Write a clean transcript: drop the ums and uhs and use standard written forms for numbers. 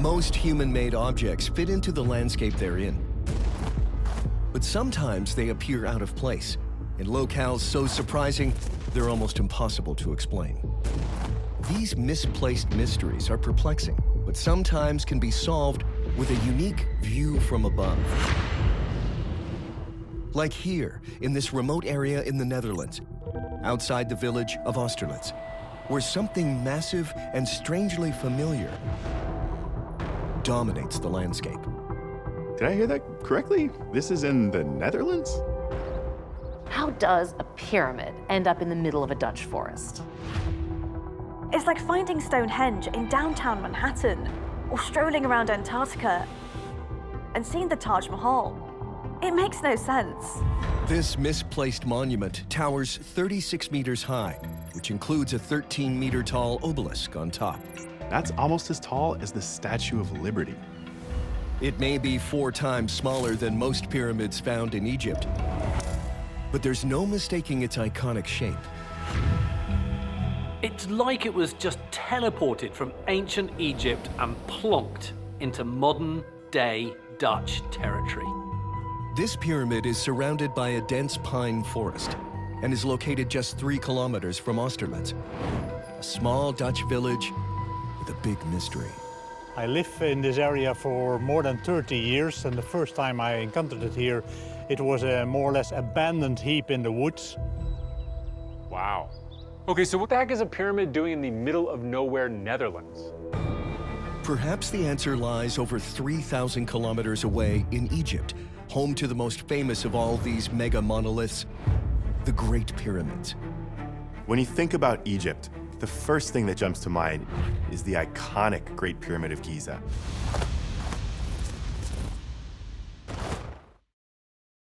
Most human-made objects fit into the landscape they're in. But sometimes they appear out of place, in locales so surprising, they're almost impossible to explain. These misplaced mysteries are perplexing, but sometimes can be solved with a unique view from above. Like here, in this remote area in the Netherlands, outside the village of Austerlitz, where something massive and strangely familiar dominates the landscape. Did I hear that correctly? This is in the Netherlands? How does a pyramid end up in the middle of a Dutch forest? It's like finding Stonehenge in downtown Manhattan, or strolling around Antarctica and seeing the Taj Mahal. It makes no sense. This misplaced monument towers 36 meters high, which includes a 13-meter-tall obelisk on top. That's almost as tall as the Statue of Liberty. It may be 4 times smaller than most pyramids found in Egypt, but there's no mistaking its iconic shape. It's like it was just teleported from ancient Egypt and plonked into modern-day Dutch territory. This pyramid is surrounded by a dense pine forest and is located just 3 kilometers from Austerlitz, a small Dutch village with a big mystery. I live in this area for more than 30 years, and the first time I encountered it here, it was a more or less abandoned heap in the woods. Wow. Okay, so what the heck is a pyramid doing in the middle of nowhere Netherlands? Perhaps the answer lies over 3,000 kilometers away in Egypt, home to the most famous of all these mega monoliths, the Great Pyramids. When you think about Egypt, the first thing that jumps to mind is the iconic Great Pyramid of Giza.